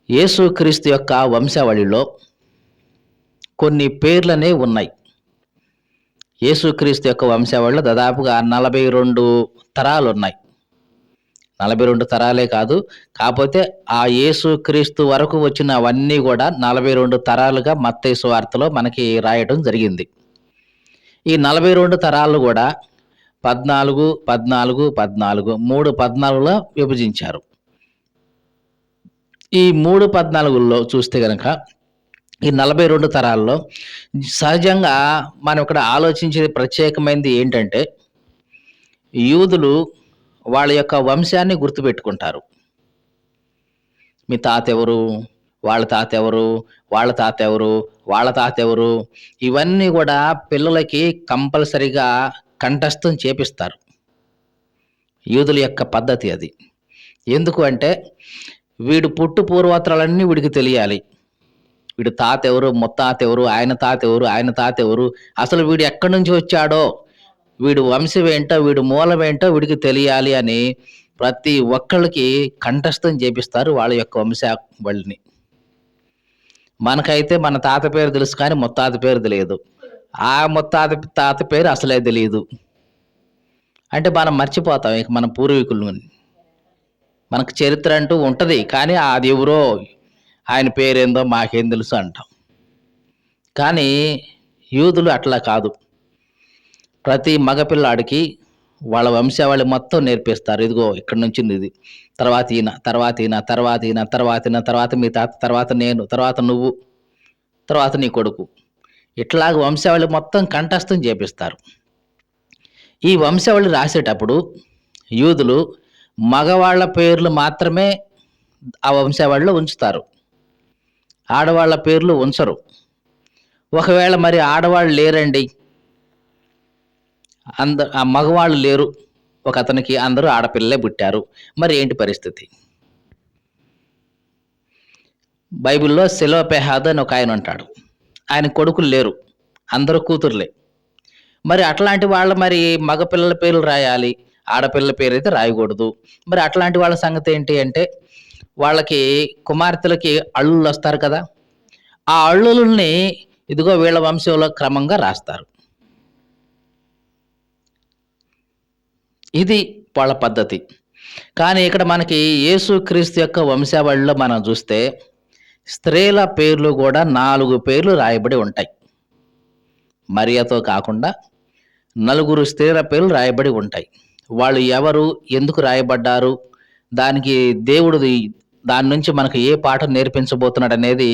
యేసుక్రీస్తు యొక్క వంశావళిలో కొన్ని పేర్లనే ఉన్నాయి. యేసుక్రీస్తు యొక్క వంశావళిలో దాదాపుగా 42 తరాలున్నాయి. 42 తరాలే కాదు. కాపోతే ఆ యేసుక్రీస్తు వరకు వచ్చినవన్నీ గూడా 42 తరాలుగా మత్తయి సువార్తలో మనకి రాయటం జరిగింది. ఈ 42 తరాలు గూడా 14, 14, 14 3 14లా విభజించారు. ఈ 3 14లో చూస్తే గనక ఈ 42 తరాల్లో సహజంగా మనం ఇక్కడ ఆలోచించేది ప్రత్యేకమైనది ఏంటంటే, యూదులు వాళ్ళ యొక్క వంశాన్ని గుర్తుపెట్టుకుంటారు. మీ తాతెవరు? వాళ్ళ తాతెవరు? వాళ్ళ తాతెవరు? వాళ్ళ తాతెవరు? ఇవన్నీ గూడా పిల్లలకి కంపల్సరీగా కంఠస్థం చేపిస్తారు. యూదుల యొక్క పద్ధతి అది. ఎందుకు అంటే, వీడు పుట్టు పూర్వోత్తరాలన్నీ వీడికి తెలియాలి. వీడి తాతెవరు? ముత్తాతెవరు? ఆయన తాతెవరు? ఆయన తాతెవరు? అసలు వీడు ఎక్కడి నుంచి వచ్చాడో, వీడి వంశమేంటో, వీడి మూలమేంటో వీడికి తెలియాలి అని ప్రతి ఒక్కళ్ళకి కంఠస్థం చేపిస్తారు వాళ్ళ యొక్క వంశావళిని. మనకైతే మన తాత పేరు తెలుసు కానీ ముత్తాత పేరు తెలియదు. ఆ తాత పేరు అసలే తెలీదు. అంటే మనం మర్చిపోతాం ఇక మన పూర్వీకులని. మనకు చరిత్ర అంటూ ఉంటది. కానీ అది ఎవరో, ఆయన పేరేందో మాకేం తెలుసు అంటాం. కానీ యూదులు అట్లా కాదు. ప్రతి మగపిల్లాడికి వాళ్ళ వంశావళి మొత్తం నేర్పిస్తారు. ఇదిగో ఇక్కడి నుంచింది ఇది. తర్వాత ఈయన, తర్వాత ఈయన, తర్వాత ఈయన, తర్వాత ఈయన, తర్వాత మీ తాత, తర్వాత నేను, తర్వాత నువ్వు, తర్వాత నీ కొడుకు. ఇట్లాగ వంశావళి మొత్తం కంఠస్థం చేపిస్తారు. ఈ వంశావళి రాసేటప్పుడు యూదులు మగవాళ్ళ పేర్లు మాత్రమే ఆ వంశావళిలో ఉంచుతారు. ఆడవాళ్ళ పేర్లు ఉంచరు. ఒకవేళ మరి ఆడవాళ్ళు లేరండి, ఆ మగవాళ్ళు లేరు, ఒక అతనికి అందరూ ఆడపిల్లలే పుట్టారు, మరి ఏంటి పరిస్థితి? బైబిల్లో సెలోపెహాద్ అని ఒక ఆయన ఉంటాడు. ఆయన కొడుకులు లేరు, అందరూ కూతుర్లే. మరి అట్లాంటి వాళ్ళ మరి మగపిల్లల పేర్లు రాయాలి, ఆడపిల్లల పేరు అయితే రాయకూడదు. మరి అట్లాంటి వాళ్ళ సంగతి ఏంటి అంటే, వాళ్ళకి కుమార్తెలకి అల్లుళ్ళు వస్తారు కదా, ఆ అల్లుల్ని ఇదిగో వీళ్ళ వంశంలో క్రమంగా రాస్తారు. ఇది వాళ్ళ పద్ధతి. కానీ ఇక్కడ మనకి యేసుక్రీస్తు యొక్క వంశావళిలో మనం చూస్తే స్త్రీల పేర్లు కూడా 4 పేర్లు రాయబడి ఉంటాయి. మరియతో కాకుండా 4 స్త్రీల పేర్లు రాయబడి ఉంటాయి. వాళ్ళు ఎవరు, ఎందుకు రాయబడ్డారు, దానికి దేవుడు దాని నుంచి మనకు ఏ పాఠం నేర్పించబోతున్నాడు అనేది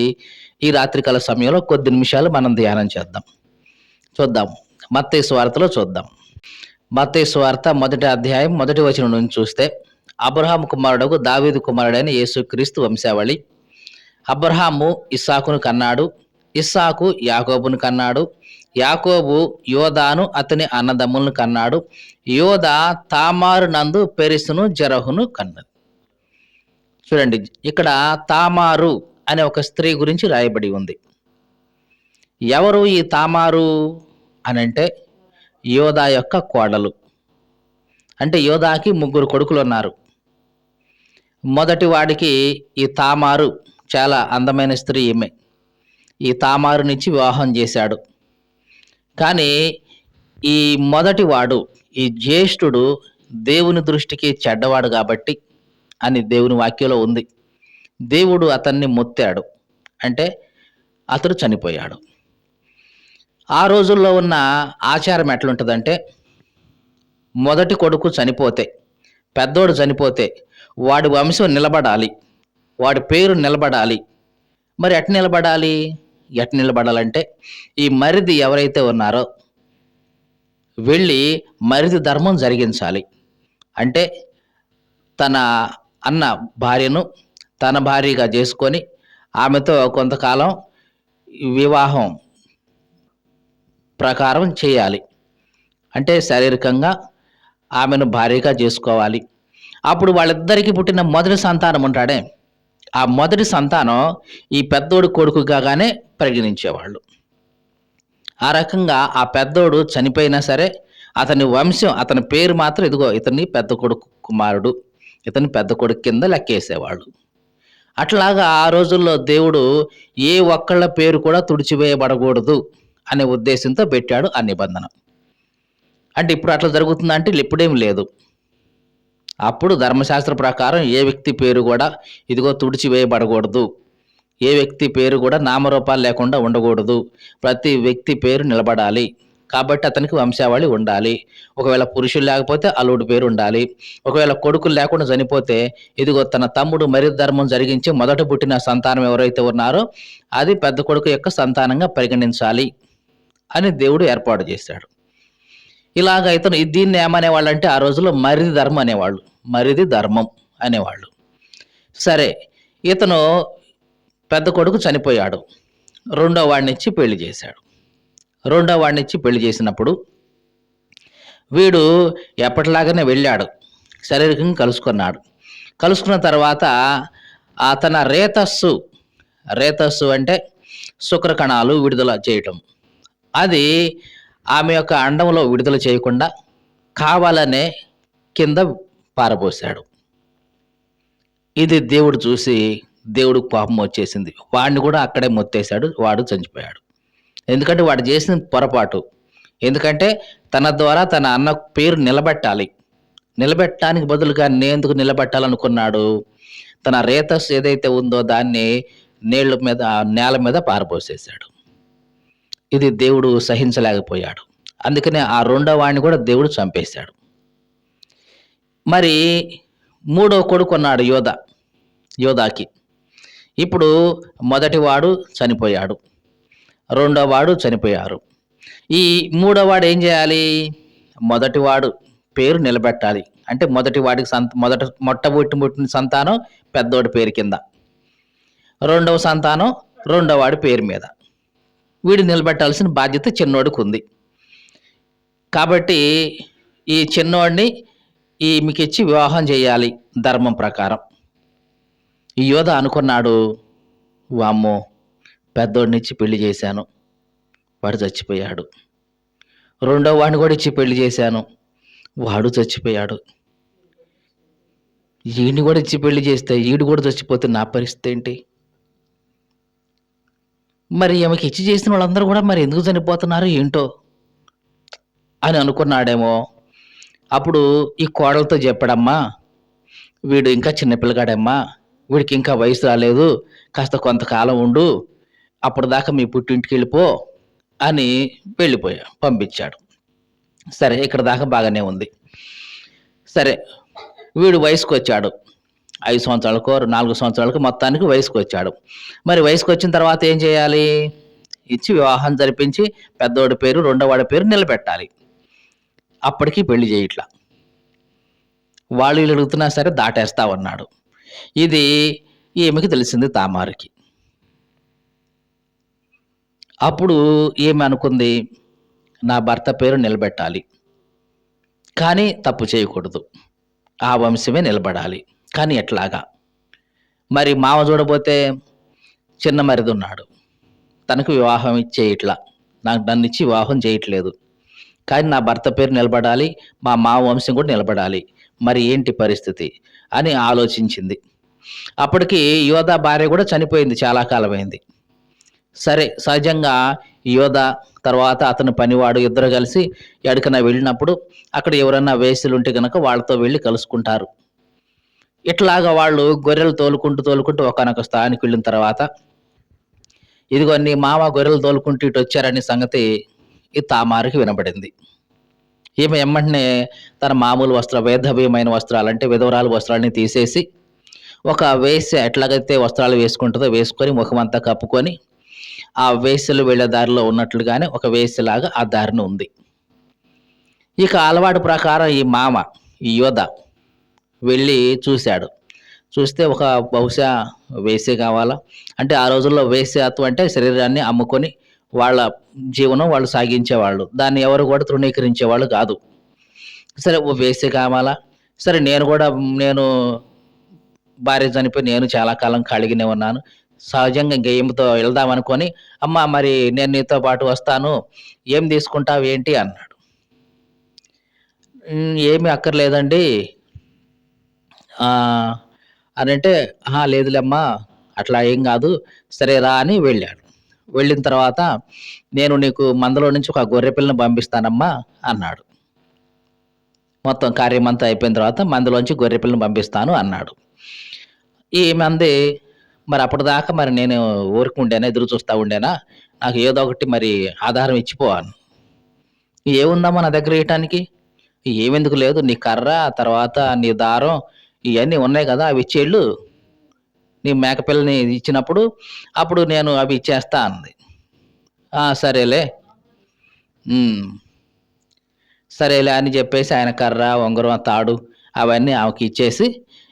ఈ రాత్రికాల సమయంలో కొద్ది నిమిషాలు మనం ధ్యానం చేద్దాం. చూద్దాం. మత్తయి సువార్తలో చూద్దాం. మత్తయి సువార్త 1వ అధ్యాయం 1వ వచనం నుంచి చూస్తే, అబ్రహాము కుమారుడగు దావీదు కుమారుడైన యేసుక్రీస్తు వంశావళి. అబ్రహాము ఇస్సాకును కన్నాడు, ఇస్సాకు యాకోబును కన్నాడు, యాకోబు యోదాను అతని అన్నదమ్ములను కన్నాడు, యోదా తామారు నందు పెరెసును జెరహును కన్నది. చూడండి, ఇక్కడ తామారు అనే ఒక స్త్రీ గురించి రాయబడి ఉంది. ఎవరు ఈ తామారు అనంటే, యోదా యొక్క కోడలు. అంటే యోదాకి 3 కొడుకులు ఉన్నారు. మొదటి వాడికి ఈ తామారు చాలా అందమైన స్త్రీ ఈమె. ఈ తామారునిచ్చి వివాహం చేశాడు. కానీ ఈ మొదటి వాడు, ఈ జ్యేష్ఠుడు దేవుని దృష్టికి చెడ్డవాడు కాబట్టి అని దేవుని వాక్యంలో ఉంది. దేవుడు అతన్ని మొత్తాడు, అంటే అతడు చనిపోయాడు. ఆ రోజుల్లో ఉన్న ఆచారం ఎట్లుంటుందంటే, మొదటి కొడుకు చనిపోతే, పెద్దోడు చనిపోతే వాడి వంశం నిలబడాలి, వాడి పేరు నిలబడాలి. మరి ఎట్లా నిలబడాలంటే, ఈ మరిది ఎవరైతే ఉన్నారో వెళ్ళి మరిది ధర్మం జరిగించాలి. అంటే తన అన్న భార్యను తన భార్యగా చేసుకొని ఆమెతో కొంతకాలం వివాహం ప్రకారం చేయాలి. అంటే శారీరకంగా ఆమెను భార్యగా చేసుకోవాలి. అప్పుడు వాళ్ళిద్దరికీ పుట్టిన మొదటి సంతానం ఉంటాడే, ఆ మొదటి సంతానం ఈ పెద్దోడు కొడుకు కాగానే పరిగణించేవాళ్ళు. ఆ రకంగా ఆ పెద్దోడు చనిపోయినా సరే అతని వంశం, అతని పేరు మాత్రం ఇదిగో ఇతన్ని పెద్ద కొడుకు కుమారుడు, ఇతని పెద్ద కొడుకు కింద లెక్కేసేవాళ్ళు. అట్లాగా ఆ రోజుల్లో దేవుడు ఏ ఒక్కళ్ళ పేరు కూడా తుడిచివేయబడకూడదు అనే ఉద్దేశంతో పెట్టాడు ఆ నిబంధన. అంటే ఇప్పుడు అట్లా జరుగుతుందా అంటే ఇప్పుడేమి లేదు. అప్పుడు ధర్మశాస్త్ర ప్రకారం ఏ వ్యక్తి పేరు గూడా ఇదిగో తుడిచివేయబడకూడదు. ఏ వ్యక్తి పేరు గూడా నామరూపాలు లేకుండా ఉండకూడదు. ప్రతి వ్యక్తి పేరు నిలబడాలి. కాబట్టి అతనికి వంశావళి ఉండాలి. ఒకవేళ పురుషులు లేకపోతే అల్లుడి పేరు ఉండాలి. ఒకవేళ కొడుకులు లేకుండా చనిపోతే ఇదిగో తన తమ్ముడు ధర్మం జరిగించి మొదట పుట్టిన సంతానం ఎవరైతే ఉన్నారో అది పెద్ద కొడుకు యొక్క సంతానంగా పరిగణించాలి అని దేవుడు ఏర్పాటు చేశాడు. ఇలాగ ఇతను దీన్ని ఏమనేవాళ్ళంటే ఆ రోజుల్లో మరిది ధర్మం అనేవాళ్ళు. మరిది ధర్మం అనేవాళ్ళు. సరే, ఇతను పెద్ద కొడుకు చనిపోయాడు. రెండో వాడినిచ్చి పెళ్లి చేశాడు. రెండో వాడినిచ్చి పెళ్లి చేసినప్పుడు వీడు ఎప్పటిలాగానే వెళ్ళాడు. శారీరకంగా కలుసుకున్నాడు. కలుసుకున్న తర్వాత తన రేతస్సు అంటే శుక్రకణాలు విడుదల చేయటం. అది ఆమె యొక్క అండంలో విడుదల చేయకుండా కావాలనే కింద పారబోసాడు. ఇది దేవుడు చూసి దేవుడికి కోపం వచ్చేసింది. వాడిని కూడా అక్కడే మొత్తేశాడు. వాడు చనిపోయాడు. ఎందుకంటే వాడు చేసిన పొరపాటు. ఎందుకంటే తన ద్వారా తన అన్న పేరు నిలబెట్టాలి. నిలబెట్టడానికి బదులుగా నేనెందుకు నిలబెట్టాలనుకున్నాడు? తన రేతస్సు ఏదైతే ఉందో దాన్ని నేల మీద పారబోసేశాడు. ఇది దేవుడు సహించలేకపోయాడు. అందుకనే ఆ రెండో వాడిని కూడా దేవుడు చంపేశాడు. మరి మూడో కొడుకున్నాడు యోధాకి. ఇప్పుడు మొదటివాడు చనిపోయాడు. రెండో వాడు చనిపోయారు. ఈ మూడో వాడు ఏం చేయాలి? మొదటివాడు పేరు నిలబెట్టాలి. అంటే మొదటివాడికి మొట్టమొదటి సంతానం పెద్దోడి పేరు కింద, రెండవ సంతానం రెండో వాడి పేరు మీద. వీడు నిలబెట్టాల్సిన బాధ్యత చిన్నోడికి ఉంది. కాబట్టి ఈ చిన్నోడిని ఈమెకిచ్చి వివాహం చేయాలి ధర్మం ప్రకారం. ఈ యోధ అనుకున్నాడు, వామ్మో, పెద్దోడినిచ్చి పెళ్లి చేశాను, వాడు చచ్చిపోయాడు. రెండో వాడిని కూడా ఇచ్చి పెళ్లి చేశాను, వాడు చచ్చిపోయాడు. ఈయన్ని కూడా ఇచ్చి పెళ్లి చేస్తే ఈడు కూడా చచ్చిపోతే నా పరిస్థితి ఏంటి? మరి ఆమెకి ఇచ్చి చేసిన వాళ్ళందరూ కూడా మరి ఎందుకు చనిపోతున్నారు ఏంటో అని అనుకున్నాడేమో. అప్పుడు ఈ కోడలతో చెప్పాడమ్మా, వీడు ఇంకా చిన్నపిల్లగాడమ్మా, వీడికి ఇంకా వయసు రాలేదు, కాస్త కొంతకాలం ఉండు, అప్పుడు దాకా మీ పుట్టింటికి వెళ్ళిపో అని పంపించాడు. సరే, ఇక్కడ దాకా బాగానే ఉంది. సరే, వీడు వయసుకు వచ్చాడు. 5 సంవత్సరాలకో 4 సంవత్సరాలకు మొత్తానికి వయసుకు వచ్చాడు. మరి వయసుకు వచ్చిన తర్వాత ఏం చేయాలి? ఇచ్చి వివాహం జరిపించి పెద్దోడి పేరు రెండో వాడి పేరు నిలబెట్టాలి. అప్పటికి పెళ్లి చేయట్లా. వాళ్ళు వీళ్ళు అడుగుతున్నా సరే దాటేస్తా ఉన్నాడు. ఇది ఈమెకి తెలిసింది తామారుకి. అప్పుడు ఈమె అనుకుంది, నా భర్త పేరు నిలబెట్టాలి, కానీ తప్పు చేయకూడదు, ఆ వంశమే నిలబడాలి. కానీ ఎట్లాగా? మరి మామ చూడబోతే చిన్న మరిది ఉన్నాడు, తనకు వివాహం చేయట్లా, నన్ను ఇచ్చి వివాహం చేయట్లేదు, కానీ నా భర్త పేరు నిలబడాలి, మా మామ వంశం కూడా నిలబడాలి, మరి ఏంటి పరిస్థితి అని ఆలోచించింది. అప్పటికి యోధ భార్య కూడా చనిపోయింది, చాలా కాలమైంది. సరే, సహజంగా యోధ తర్వాత అతని పనివాడు ఇద్దరు కలిసి ఎక్కడికైనా వెళ్ళినప్పుడు అక్కడ ఎవరన్నా వేశ్యలు ఉంటే కనుక వాళ్ళతో వెళ్ళి కలుసుకుంటారు. ఇట్లాగా వాళ్ళు గొర్రెలు తోలుకుంటూ ఒకానొక స్థానానికి వెళ్ళిన తర్వాత, ఇదిగో నీ మామ గొర్రెలు తోలుకుంటూ ఇటు వచ్చారనే సంగతి ఈ తామారుకి వినపడింది. ఈమె ఎమ్మటనే తన మామూలు వేదభీయమైన వస్త్రాలు అంటే విధవరాలు వస్త్రాలని తీసేసి, ఒక వేశ్య ఎట్లాగైతే వస్త్రాలు వేసుకుంటుందో వేసుకొని ముఖమంతా కప్పుకొని ఆ వేశ్యలు వెళ్ళే దారిలో ఉన్నట్లుగానే ఒక వేశ్యలాగా ఆ దారిని ఉంది. ఇక అలవాటు ప్రకారం ఈ యోధ వెళ్ళి చూశాడు. చూస్తే బహుశా వేశ్య కావాలా అంటే, ఆ రోజుల్లో వేశ్యత్వం అంటే శరీరాన్ని అమ్ముకొని వాళ్ళ జీవనం వాళ్ళు సాగించేవాళ్ళు. దాన్ని ఎవరు కూడా తృణీకరించేవాళ్ళు కాదు. సరే, వేశ్య కావాలా? సరే, నేను భార్య చనిపోయి నేను చాలా కాలం ఖాళీగానే ఉన్నాను. సహజంగా ఇంక ఈమెతో వెళ్దాం అనుకొని, అమ్మ మరి నేను నీతో పాటు వస్తాను, ఏం తీసుకుంటావు ఏంటి అన్నాడు. ఏమీ అక్కర్లేదండి, అని అంటే, "ఆహా! లేదులేమ్మా అట్లా ఏం గాదు. సరే రా" అని వెళ్ళాడు. వెళ్ళిన తర్వాత, "నేను నీకు మందలో నుంచి ఒక గొర్రె పిల్లని పంపిస్తానమ్మా" అన్నాడు. మొత్తం కార్యమంతా అయిపోయిన తర్వాత మందలోంచి గొర్రె పిల్లని పంపిస్తాను అన్నాడు. ఈమె అంది, "మరి అప్పటిదాకా మరి నేను ఊరకుండేనా, ఎదురు చూస్తా ఉండేనా? నాకు ఏదో ఒకటి మరి ఆధారం ఇచ్చిపో" అని. "ఏముందమ్మా నా దగ్గర ఇయటానికి? ఏమెందుకు లేదు. నీ కర్ర, తర్వాత నీ దారం ఇయన్నీ ఉన్నాయి గదా! అవి ఇచ్చెళ్ళు. నీ మేకపిల్లని ఇచ్చినప్పుడు, అప్పుడు నేను అవి ఇచ్చేస్తా" అంది. "ఆ! సరేలే. హ్మ్. సరేలే" అని జెప్పేసి ఆయన కర్ర, ఉంగరం, తాడు అవన్నీ ఆమెకిచ్చేసి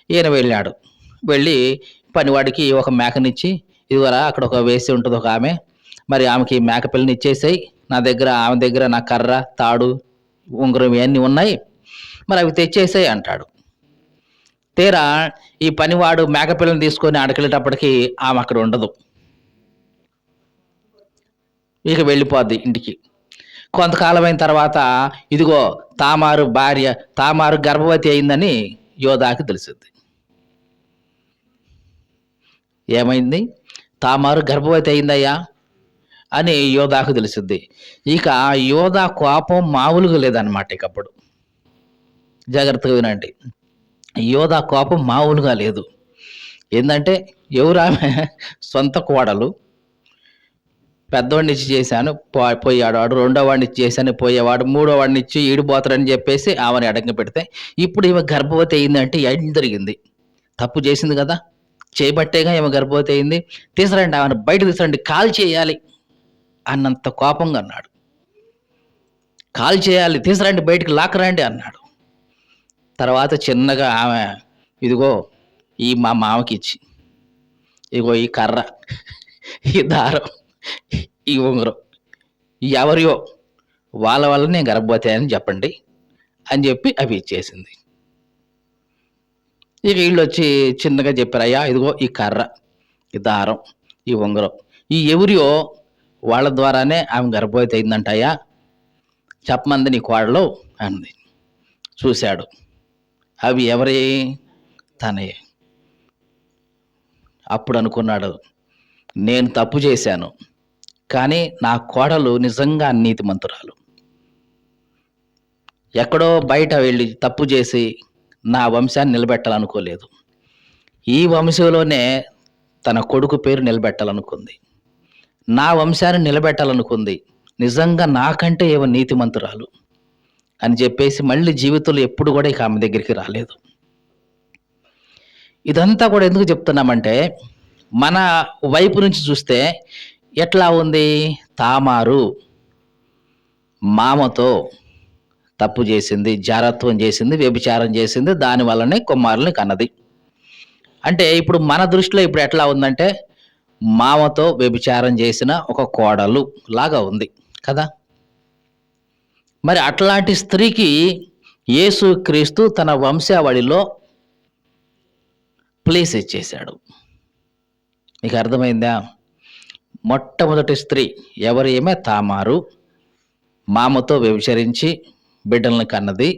ఈయన వెళ్ళాడు. వెళ్ళి పనివాడికి ఒక మేకనిచ్చి, "ఇదిగోరా అక్కడ వేసి ఉంటది ఒకామె. మరి ఆమెకి మేక పిల్లని ఇచ్చేసేయి. ఆమె దగ్గర నా కర్ర, తాడు, ఉంగరం ఇయన్నీ ఉన్నాయి. మరి అవి తెచ్చేసేయి" అంటాడు. తీరా ఈ పనివాడు మేకపిల్లని తీసుకొని ఆడికెళ్ళేటప్పటికి ఆమె అక్కడ ఉండదు. ఇక వెళ్ళిపోద్ది ఇంటికి. కొంతకాలమైన తర్వాత ఇదిగో తామారు గర్భవతి అయిందని యోధాకి తెలిసిద్ది. ఏమైంది? "తామారు గర్భవతి అయిందయ్యా" అని యోధాకు తెలిసిద్ది. ఇక యోధా కోపం మామూలుగా లేదనమాట ఇకప్పుడు. జాగ్రత్తగా వినండి. యోధా కోపం మామూలుగా లేదు. ఏందంటే ఎవరామె? సొంత కోడలు. పెద్దోడినిచ్చి చేశాను పోయాడు వాడు. రెండో వాడినిచ్చి చేశాను పోయేవాడు. మూడో వాడినిచ్చి ఈడు పోతాడని చెప్పేసి ఆమెని అడగపెడితే, ఇప్పుడు ఈమె గర్భవతి అయిందంటే ఏం జరిగింది? తప్పు చేసింది గదా! చేయబట్టేగా ఈమె గర్భవతి అయింది. తీసుకురండి ఆమెను బయటకి తీసుకురండి. కాల్చేయాలి అన్నంత కోపంగా అన్నాడు. కాల్చేయాలి, తీసుకురండి బయటికి లాక్కరండి అన్నాడు. తర్వాత చిన్నగా ఆమె, ఇదిగో మా మామకిచ్చి, ఇగో ఈ కర్ర, ఈ దారం, ఈ ఉంగరం ఎవరియో వాళ్ళ వల్ల నేను గర్భవతి అని చెప్పండి అని చెప్పి అవి ఇచ్చేసింది. ఇక ఈళ్ళొచ్చి చిన్నగా చెప్పారు, "అయ్యా ఇదిగో ఈ కర్ర, ఈ దారం, ఈ ఉంగరం ఈ ఎవరియో వాళ్ళ ద్వారానే ఆమె గర్భవతి అయిందంట అయ్యా. చెప్పమంది నీ కోడలు" అంది. చూశాడు. అవి ఎవరియి? తనయి. అప్పుడు అనుకున్నాడు, నేను తప్పు చేశాను. కానీ నా కోడలు నిజంగా నీతిమంతురాలు. ఎక్కడో బయట వెళ్ళి తప్పు చేసి నా వంశాన్ని నిలబెట్టాలనుకోలేదు. ఈ వంశంలోనే తన కొడుకు పేరు నిలబెట్టాలనుకుంది. నా వంశాన్ని నిలబెట్టాలనుకుంది. నిజంగా నాకంటే ఈమె నీతిమంతురాలు అని చెప్పేసి మళ్ళీ జీవితంలో ఎప్పుడు కూడా ఇక ఆమె దగ్గరికి రాలేదు. ఇదంతా కూడా ఎందుకు చెప్తున్నామంటే, మన వైపు నుంచి చూస్తే ఎట్లా ఉంది? తామారు మామతో తప్పు చేసింది, జారత్వం చేసింది, వ్యభిచారం చేసింది. దాని వల్లనే కుమారుల్ని కన్నది. అంటే ఇప్పుడు మన దృష్టిలో ఇప్పుడు ఎట్లా ఉందంటే, మామతో వ్యభిచారం చేసిన ఒక కోడలు లాగా ఉంది కదా! మరి అట్లాంటి స్త్రీకి యేసుక్రీస్తు తన వంశావళిలో ప్లేస్ ఇచ్చేశాడు. మీకు అర్థమైందా? మొట్టమొదటి స్త్రీ ఎవరు? ఈమె తామారు. మామతో వ్యభిచరించి బిడ్డల్ని కన్నది.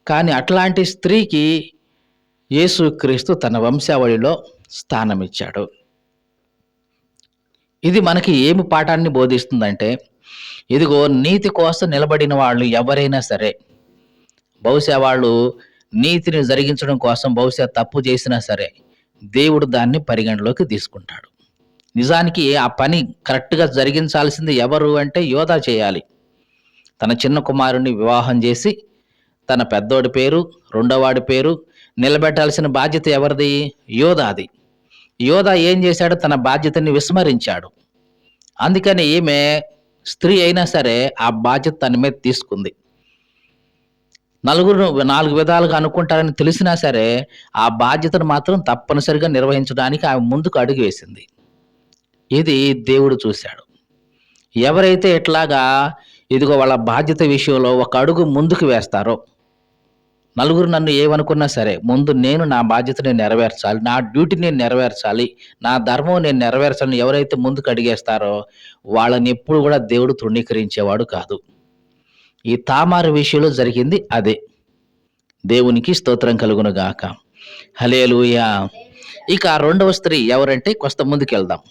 కానీ అట్లాంటి స్త్రీకి యేసుక్రీస్తు తన వంశావళిలో స్థానమిచ్చాడు. ఇది మనకి ఏమి పాఠాన్ని బోధిస్తుందంటే, ఇదిగో నీతి కోసం నిలబడిన వాళ్ళు ఎవరైనా సరే, బహుశా వాళ్ళు నీతిని జరిగించడం కోసం బహుశా తప్పు చేసినా సరే, దేవుడు దాన్ని పరిగణలోకి తీసుకుంటాడు. నిజానికి ఆ పని కరెక్ట్‌గా జరిగించాల్సింది ఎవరు అంటే యోధా చేయాలి. తన చిన్న కుమారుడిని వివాహం చేసి, తన పెద్దోడి పేరు, రెండోవాడి పేరు నిలబెట్టాల్సిన బాధ్యత ఎవరిది? యోధాది. యోధా ఏం చేశాడు? తన బాధ్యతని విస్మరించాడు. అందుకని ఈమె స్త్రీ అయినా సరే ఆ బాధ్యత తన మీద తీసుకుంది. నలుగురు 4 విధాలుగా అనుకుంటారని తెలిసినా సరే, ఆ బాధ్యతను మాత్రం తప్పనిసరిగా నిర్వహించడానికి ఆమె ముందుకు అడుగు వేసింది. ఇది దేవుడు చూశాడు. ఎవరైతే ఇట్లాగా ఇదిగో వాళ్ళ బాధ్యత విషయంలో ఒక అడుగు ముందుకు వేస్తారో, నలుగురు నన్ను ఏమనుకున్నా సరే, ముందు నేను నా బాధ్యతని నెరవేర్చాలి. నా డ్యూటీ నేను నెరవేర్చాలి. నా ధర్మం నేను నెరవేర్చాలని ఎవరైతే ముందుకు అడిగేస్తారో, వాళ్ళని ఎప్పుడు కూడా దేవుడు తృణీకరించేవాడు కాదు. ఈ తామారు విషయంలో జరిగింది అదే. దేవునికి స్తోత్రం కలుగును గాక. హల్లెలూయా. ఇక రెండవ స్త్రీ ఎవరంటే కొంత ముందుకెళ్దాం.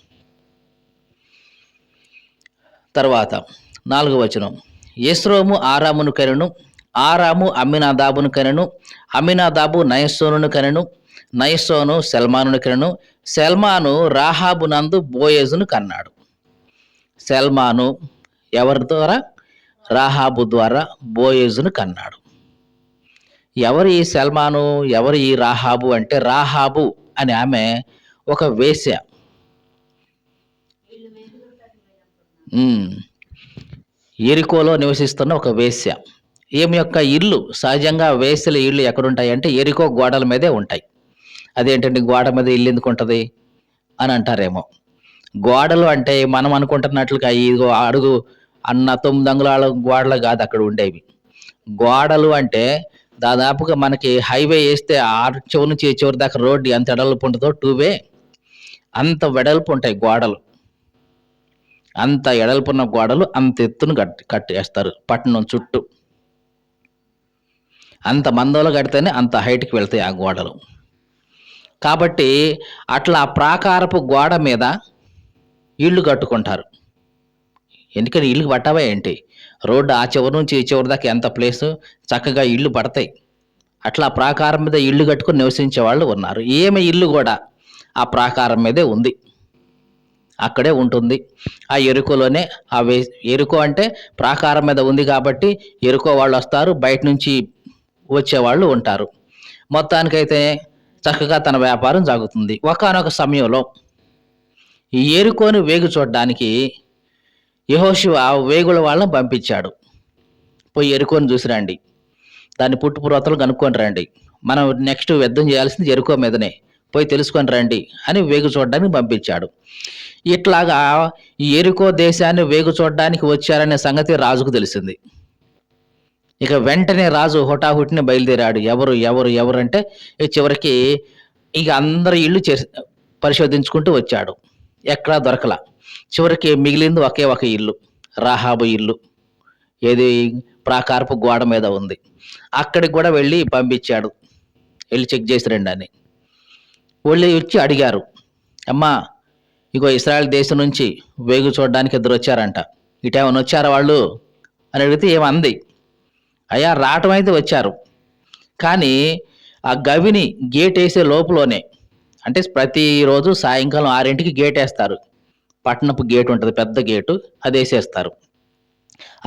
తర్వాత 4వ వచనం. యెస్రోము ఆరామును కనెను. ఆరాము అమ్మినాదాబును కనెను. అమ్మినాదాబు నయస్సోనును కనెను. నయస్సోను సల్మానును కనెను. సల్మాను రాహాబునందు బోయేజును కన్నాడు. సల్మాను ఎవరి ద్వారా? రాహాబు ద్వారా బోయేజును కన్నాడు. ఎవరు ఈ సల్మాను? ఎవరు ఈ రాహాబు అంటే, రాహాబు అని ఆమె ఒక వేశ్య. ఉమ్. ఎరికోలో నివసిస్తున్న ఒక వేశ్య. ఈమె యొక్క ఇల్లు, సహజంగా వేశ్యల ఇల్లు ఎక్కడుంటాయంటే ఎరికో గోడల మీదే ఉంటాయి. అదేంటండి గోడ మీద ఇల్లు ఎందుకు ఉంటుంది అని అంటారేమో. గోడలు అంటే మనం అనుకుంటున్నట్లుగా ఇదిగో అడుగు అన్న 9 అంగుళాల గోడలు కాదు అక్కడ ఉండేవి. గోడలు అంటే దాదాపుగా మనకి హైవే వేస్తే ఆ చివరి నుంచి ఈ చివరి దాకా రోడ్డు ఎంత వెడల్పు ఉంటుందో 2 వే అంత వెడల్పు ఉంటాయి గోడలు. అంత ఎడల్పున్న గోడలు అంత ఎత్తున కట్టేస్తారు పట్టణం చుట్టూ. అంత మందంలో కడితేనే అంత హైట్కి వెళ్తాయి ఆ గోడలు. కాబట్టి అట్లా ప్రాకారపు గోడ మీద ఇళ్ళు కట్టుకుంటారు. ఎందుకని ఇల్లు పట్టావా ఏంటి? రోడ్డు ఆ చివరి నుంచి ఈ చివరి దాకా ఎంత ప్లేసు, చక్కగా ఇళ్ళు పడతాయి. అట్లా ప్రాకారం మీద ఇళ్ళు కట్టుకుని నివసించే వాళ్ళు ఉన్నారు. ఏమి ఇల్లు కూడా ఆ ప్రాకారం మీదే ఉంది, అక్కడే ఉంటుంది. ఆ ఎరుకోలోనే ఎరుకో అంటే ప్రాకారం మీద ఉంది కాబట్టి ఎరుకో వాళ్ళు వస్తారు, బయట నుంచి వచ్చేవాళ్ళు ఉంటారు. మొత్తానికైతే చక్కగా తన వ్యాపారం సాగుతుంది. ఒకానొక సమయంలో ఈ ఎరుకోని వేగు చూడడానికి యెహోషువ వేగుల వాళ్ళని పంపించాడు. పోయి ఎరుకోని చూసి రండి, దాన్ని పుట్టుపురోతలు కనుక్కొని రండి, మనం నెక్స్ట్ యుద్ధం చేయాల్సింది ఎరుకో మీదనే, పోయి తెలుసుకొని రండి అని వేగు చూడడానికి పంపించాడు. ఇట్లాగా ఈ ఎరుకో దేశాన్ని వేగు చూడడానికి వచ్చారనే సంగతి రాజుకు తెలిసింది. ఇక వెంటనే రాజు హుటాహుటిని బయలుదేరాడు. ఎవరు ఎవరు ఎవరు అంటే చివరికి ఇక అందరి ఇళ్ళు పరిశోధించుకుంటూ వచ్చాడు. ఎక్కడా దొరకలా. చివరికి మిగిలింది ఒకే ఒక ఇల్లు, రాహాబు ఇల్లు. ఏది ప్రాకారపు గోడ మీద ఉంది. అక్కడికి కూడా వెళ్ళి పంపించాడు, వెళ్ళి చెక్ చేసి రండి అని. వాళ్ళు వచ్చి అడిగారు, అమ్మా ఇగో ఇశ్రాయేల్ దేశం నుంచి వేగు చూడడానికి ఇద్దరు వచ్చారంట, ఇటేమన్నా వచ్చారా వాళ్ళు అని అడిగితే ఏమంది, అయ్యా రావటం అయితే వచ్చారు, కానీ ఆ గవిని గేట్ వేసే లోపులోనే, అంటే ప్రతిరోజు సాయంకాలం 6ంటికి గేట్ వేస్తారు, పట్టణపు గేట్ ఉంటుంది పెద్ద గేటు, అది వేసేస్తారు.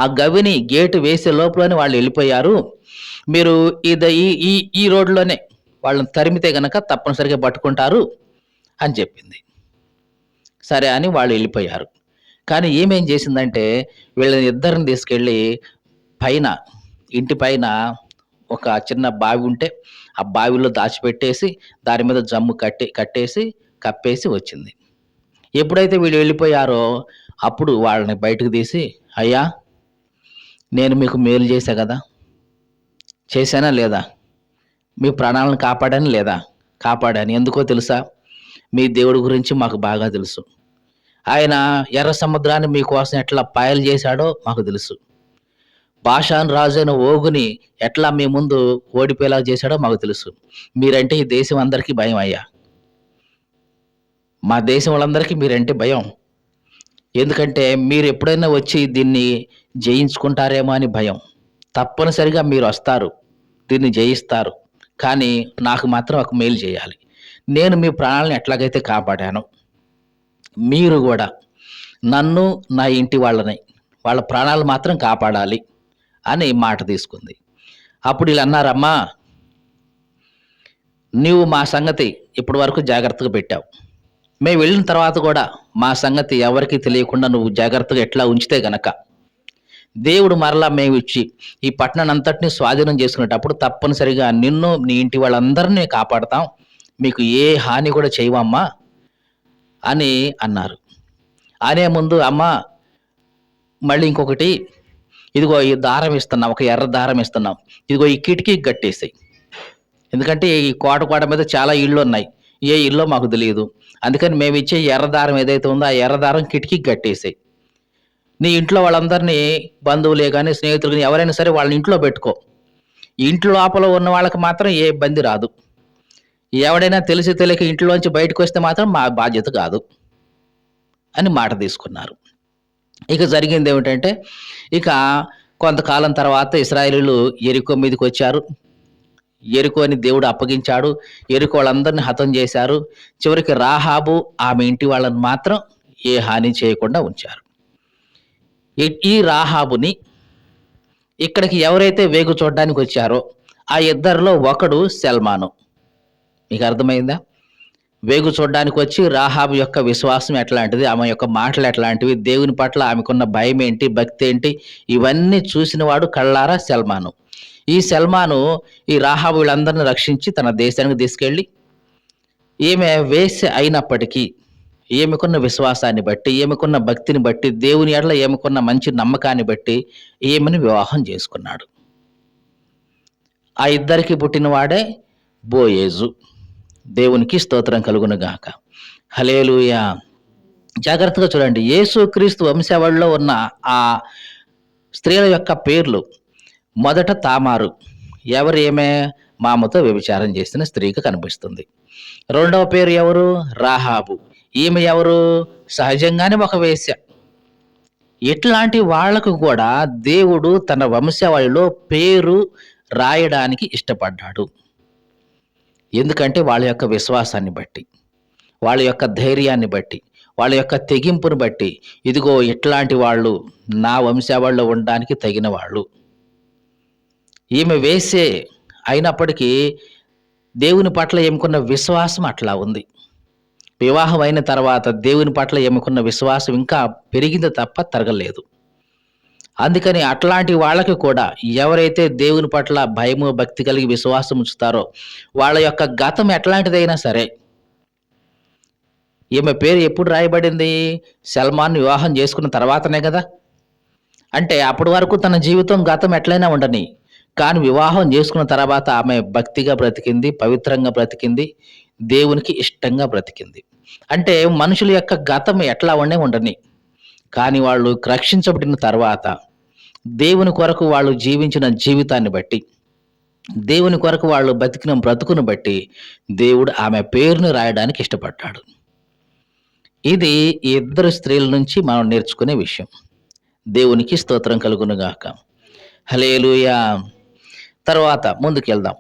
ఆ గవిని గేటు వేసే లోపలనే వాళ్ళు వెళ్ళిపోయారు. మీరు ఈ రోడ్లోనే వాళ్ళని తరిమితే గనక తప్పనిసరిగా పట్టుకుంటారు అని చెప్పింది. సరే అని వాళ్ళు వెళ్ళిపోయారు. కానీ ఏమేం చేసిందంటే వీళ్ళని ఇద్దరిని తీసుకెళ్ళి పైన, ఇంటి పైన ఒక చిన్న బావి ఉంటే ఆ బావిలో దాచిపెట్టేసి దాని మీద జమ్ము కట్టేసి కప్పేసి వచ్చింది. ఎప్పుడైతే వీళ్ళు వెళ్ళిపోయారో అప్పుడు వాళ్ళని బయటకు తీసి, అయ్యా నేను మీకు మేలు చేశా కదా, చేశానా లేదా? మీ ప్రాణాలను కాపాడాను లేదా? కాపాడాను. ఎందుకో తెలుసా? మీ దేవుడి గురించి మాకు బాగా తెలుసు. ఆయన ఎర్ర సముద్రాన్ని మీకోసం ఎట్లా పాయలు చేశాడో మాకు తెలుసు. బాషాను రాజైన ఓగుని ఎట్లా మీ ముందు ఓడిపోయేలా చేశాడో మాకు తెలుసు. మీరంటే ఈ దేశం అందరికీ భయం అయ్యా. మా దేశం వాళ్ళందరికీ మీరంటే భయం. ఎందుకంటే మీరు ఎప్పుడైనా వచ్చి దీన్ని జయించుకుంటారేమో అని భయం. తప్పనిసరిగా మీరు వస్తారు, దీన్ని జయిస్తారు. కానీ నాకు మాత్రం ఒక మేలు చేయాలి. నేను మీ ప్రాణాలను ఎట్లాగైతే కాపాడానో మీరు కూడా నన్ను, నా ఇంటి వాళ్ళని, వాళ్ళ ప్రాణాలు మాత్రం కాపాడాలి అని మాట తీసుకుంది. అప్పుడు వీళ్ళు అన్నారమ్మా, నీవు మా సంగతి ఇప్పటి వరకు జాగ్రత్తగా పెట్టావు, మేము వెళ్ళిన తర్వాత కూడా మా సంగతి ఎవరికీ తెలియకుండా నువ్వు జాగ్రత్తగా ఎట్లా ఉంచితే గనక దేవుడు మరలా మేము ఇచ్చి ఈ పట్టణాన్ని అంతటిని స్వాధీనం చేసుకునేటప్పుడు తప్పనిసరిగా నిన్ను, నీ ఇంటి వాళ్ళందరినీ కాపాడతాం, మీకు ఏ హాని కూడా చేయవమ్మా అని అన్నారు. అనే ముందు అమ్మా మళ్ళీ ఇంకొకటి, ఇదిగో ఈ దారం ఇస్తున్నాం, ఒక ఎర్ర దారం ఇస్తున్నాం, ఇదిగో ఈ కిటికీకి కట్టేసాయి. ఎందుకంటే ఈ కోట మీద చాలా ఇళ్ళు ఉన్నాయి, ఏ ఇల్లో మాకు తెలియదు. అందుకని మేము ఇచ్చే ఎర్ర దారం ఏదైతే ఉందో ఆ ఎర్ర దారం కిటికీకి కట్టేసాయి. నీ ఇంట్లో వాళ్ళందరినీ, బంధువులే కానీ స్నేహితులు కానీ ఎవరైనా సరే వాళ్ళని ఇంట్లో పెట్టుకో. ఇంట్లో లోపల ఉన్న వాళ్ళకి మాత్రం ఏ ఇబ్బంది రాదు. ఎవడైనా తెలిసి తెలియక ఇంట్లోంచి బయటకొస్తే మాత్రం మా బాధ్యత కాదు అని మాట తీసుకున్నారు. ఇక జరిగిందేమిటంటే, ఇక కొంతకాలం తర్వాత ఇశ్రాయేలీయులు యెరికో మీదకొచ్చారు. యెరికోని దేవుడు అప్పగించాడు. యెరికోళ్ళందరిని హతం చేశారు. చివరికి రాహాబు, ఆమె ఇంటి వాళ్ళని మాత్రం ఏ హాని చేయకుండా ఉంచారు. ఈ రాహాబుని ఇక్కడికి ఎవరైతే వేగు చూడడానికొచ్చారో, ఆ ఇద్దరిలో ఒకడు సల్మాను. మీకు అర్థమైందా? వేగు చూడ్డానికొచ్చి రాహాబు యొక్క విశ్వాసం ఎట్లాంటిది, ఆమె యొక్క మాటలు ఎట్లాంటివి, దేవుని పట్ల ఆమెకున్న భయమేంటి, భక్తేంటి, ఇవన్నీ చూసినవాడు కళ్ళారా సల్మాను. ఈ సల్మాను ఈ రాహాబు వీళ్ళందరిని రక్షించి తన దేశానికి తీసుకెళ్ళి, ఈమె వేశ్య అయినప్పటికీ ఈమెకున్న విశ్వాసాన్ని బట్టి, ఈమెకున్న భక్తిని బట్టి, దేవుని యెడల ఈమెకున్న మంచి నమ్మకాన్ని బట్టి ఈమెను వివాహం చేసుకున్నాడు. ఆ ఇద్దరికి పుట్టినవాడే బోయేజు. దేవునికి స్తోత్రం కలుగునుగాక. హల్లెలూయా. జాగ్రత్తగా చూడండి. యేసుక్రీస్తు వంశావళిలో ఉన్న ఆ స్త్రీల యొక్క పేర్లు. మొదట తామారు. ఎవరు ఈమె? మామతో వ్యభిచారం చేసిన స్త్రీకి కనిపిస్తుంది. రెండవ పేరు ఎవరు? రాహాబు. ఈమె ఎవరు? సహజంగానే ఒక వేశ్య. ఇట్లాంటి వాళ్లకు కూడా దేవుడు తన వంశావళిలో పేరు రాయడానికి ఇష్టపడ్డాడు. ఎందుకంటే వాళ్ళ యొక్క విశ్వాసాన్ని బట్టి, వాళ్ళ యొక్క ధైర్యాన్ని బట్టి, వాళ్ళ యొక్క తెగింపును బట్టి, ఇదిగో ఇట్లాంటి వాళ్ళు నా వంశావళిలో ఉండడానికి తగిన వాళ్ళు. ఈమె వేసే అయినప్పటికీ దేవుని పట్ల ఈమెకున్న విశ్వాసం అట్లా ఉంది. వివాహం అయిన తర్వాత దేవుని పట్ల ఈమెకున్న విశ్వాసం ఇంకా పెరిగింది తప్ప తరగలేదు. అందుకని అట్లాంటి వాళ్ళకి కూడా ఎవరైతే దేవుని పట్ల భయము, భక్తి కలిగి విశ్వాసం ఉంచుతారో, వాళ్ళ యొక్క గతం ఎట్లాంటిదైనా సరే, ఈమె పేరు ఎప్పుడు రాయబడింది? సల్మాన్ వివాహం చేసుకున్న తర్వాతనే కదా. అంటే అప్పటి వరకు తన జీవితం, గతం ఎట్లయినా ఉండని, కానీ వివాహం చేసుకున్న తర్వాత ఆమె భక్తిగా బ్రతికింది, పవిత్రంగా బ్రతికింది, దేవునికి ఇష్టంగా బ్రతికింది. అంటే మనుషుల యొక్క గతం ఎట్లా ఉండని, కానీ వాళ్ళు రక్షించబడిన తర్వాత దేవుని కొరకు వాళ్ళు జీవించిన జీవితాన్ని బట్టి, దేవుని కొరకు వాళ్ళు బతికిన బ్రతుకును బట్టి దేవుడు ఆమె పేరును రాయడానికి ఇష్టపడ్డాడు. ఇది ఈ ఇద్దరు స్త్రీల నుంచి మనం నేర్చుకునే విషయం. దేవునికి స్తోత్రం కలుగునుగాక. హల్లెలూయా. తర్వాత ముందుకెళ్దాం.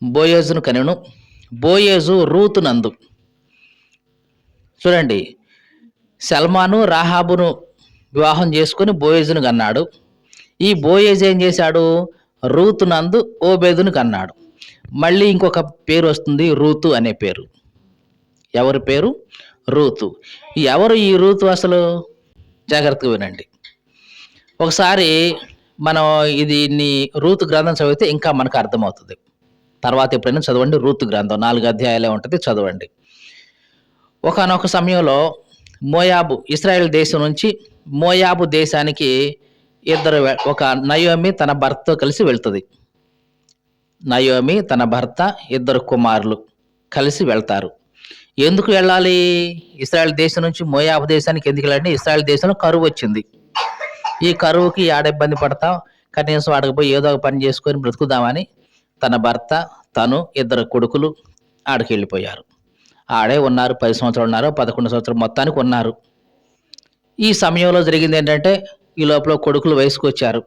బోయేజును కనెను. బోయేజు రూతునందు. చూడండి, సల్మాను రాహాబును వివాహం చేసుకుని బోయేజును కన్నాడు. ఈ బోయేజు ఏం చేశాడు? రూతునందు ఓబేదును కన్నాడు. మళ్ళీ ఇంకొక పేరు వస్తుంది, రూతు అనే పేరు. ఎవరి పేరు? రూతు. ఎవరు ఈ రూతు అసలు? జాగ్రత్తగా వినండి. ఒకసారి మనం దీన్ని రూతు గ్రంథం చదివితే ఇంకా మనకు అర్థమవుతుంది. తర్వాత ఎప్పుడైనా చదవండి రూతు గ్రంథం. 4 అధ్యాయాలే ఉంటుంది, చదవండి. ఒకానొక సమయంలో మోయాబు, ఇశ్రాయేల్ దేశం నుంచి మోయాబు దేశానికి ఒక నయోమి తన భర్తతో కలిసి వెళ్తుంది. నయోమి, తన భర్త, ఇద్దరు కుమారులు కలిసి వెళ్తారు. ఎందుకు వెళ్ళాలి? ఇశ్రాయేల్ దేశం నుంచి మోయాబు దేశానికి ఎందుకు వెళ్ళాలంటే, ఇశ్రాయేల్ దేశంలో కరువు వచ్చింది. ఈ కరువుకి ఆడ ఇబ్బంది పడతాం, కనీసం ఆడకు పోయి ఏదో ఒక పని చేసుకొని బ్రతుకుదామని తన భర్త, తను, ఇద్దరు కొడుకులు ఆడికి వెళ్ళిపోయారు. ఆడే ఉన్నారు. 10 సంవత్సరాలు ఉన్నారు, 11 సంవత్సరాలు మొత్తానికి ఉన్నారు. ఈ సమయంలో జరిగింది ఏంటంటే, ఈ లోపల కొడుకులు వయసుకు వచ్చారు.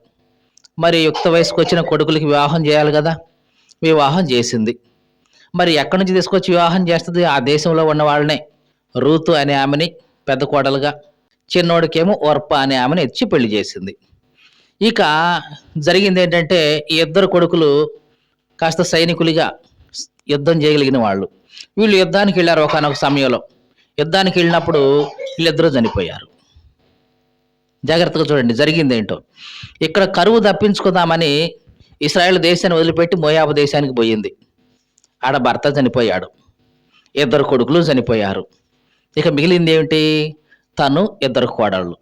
మరి యుక్త వయసుకు వచ్చిన కొడుకులకి వివాహం చేయాలి కదా. వివాహం చేసింది. మరి ఎక్కడి నుంచి తీసుకొచ్చి వివాహం చేస్తుంది? ఆ దేశంలో ఉన్న వాళ్ళనే. రూతు అనే ఆమెని పెద్ద కోడలుగా, చిన్నోడికేమో ఓర్ప అనే ఆమెను ఇచ్చి పెళ్లి చేసింది. ఇక జరిగింది ఏంటంటే, ఈ ఇద్దరు కొడుకులు కాస్త సైనికులుగా యుద్ధం చేయగలిగిన వాళ్ళు. వీళ్ళు యుద్ధానికి వెళ్ళారు. ఒకనొక సమయంలో యుద్ధానికి వెళ్ళినప్పుడు వీళ్ళిద్దరూ చనిపోయారు. జాగ్రత్తగా చూడండి జరిగింది ఏంటో. ఇక్కడ కరువు తప్పించుకుందామని ఇశ్రాయేల్ దేశాన్ని వదిలిపెట్టి మోయాబు దేశానికి పోయింది. ఆడ భర్త చనిపోయాడు, ఇద్దరు కొడుకులు చనిపోయారు. ఇక మిగిలింది ఏమిటి? తను, ఇద్దరు కోడళ్ళు.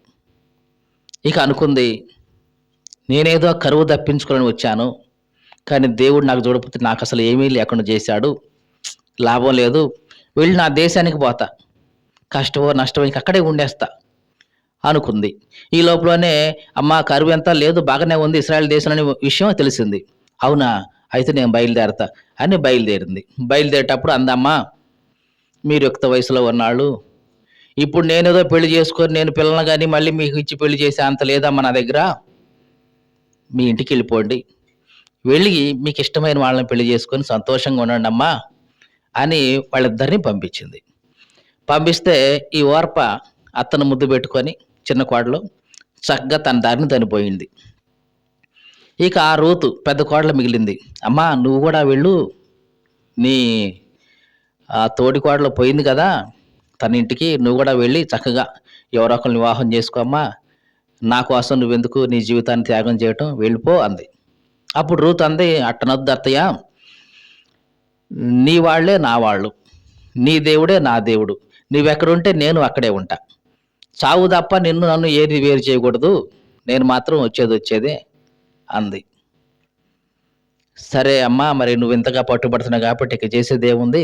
ఇక అనుకుంది, నేనేదో కరువు తప్పించుకొని వచ్చాను, కానీ దేవుడు నాకు చూడకపోతే నాకు అసలు ఏమీ లేకుండా చేశాడు, లాభం లేదు, వెళ్ళి నా దేశానికి పోతా, కష్టమో నష్టమో ఇంక అక్కడే ఉండేస్తా అనుకుంది. ఈ లోపలనే అమ్మ కరువు ఎంత లేదు, బాగానే ఉంది ఇశ్రాయేల్ దేశంలోని విషయం తెలిసింది. అవునా? అయితే నేను బయలుదేరతా అని బయలుదేరింది. బయలుదేరేటప్పుడు అందమ్మా, మీరు యుక్త వయసులో ఉన్నాళ్ళు. ఇప్పుడు నేనేదో పెళ్లి చేసుకొని నేను పిల్లల్ని గాని మళ్ళీ మీకు ఇచ్చి పెళ్లి చేసే అంత లేదమ్మా నా దగ్గర. మీ ఇంటికెళ్ళిపోండి. వెళ్ళి మీకిష్టమైన వాళ్ళని పెళ్లి చేసుకొని సంతోషంగా ఉండండమ్మా అని వాళ్ళిద్దరిని పంపించింది. పంపిస్తే ఈ ఓర్ప అత్తను ముద్దు పెట్టుకొని చిన్న కోడలు చక్కగా తన దారిన తను పోయింది. ఇక ఆ రూతు పెద్ద కోడలు మిగిలింది. అమ్మా నువ్వు కూడా వెళ్ళు. నీ తోడి కోడలు పోయింది కదా! తన ఇంటికి నువ్వు కూడా వెళ్ళి చక్కగా ఎవరో ఒకళ్ళని వివాహం చేసుకో అమ్మా. నా కోసం నువ్వెందుకు నీ జీవితాన్ని త్యాగం చేయటం వెళ్ళిపో అంది. అప్పుడు రూత్ అంది, అట్టనొద్దు అత్తయ్య, నీ వాళ్ళే నా వాళ్ళు. నీ దేవుడే నా దేవుడు. నువ్వెక్కడుంటే నేను అక్కడే ఉంటా. చావు తప్ప నిన్ను నన్ను ఏది వేరు చేయకూడదు. నేను మాత్రం వచ్చేదే అంది. సరే అమ్మా, మరి నువ్వు ఇంతగా పట్టుబడుతున్నావు కాబట్టి ఇక చేసేదేముంది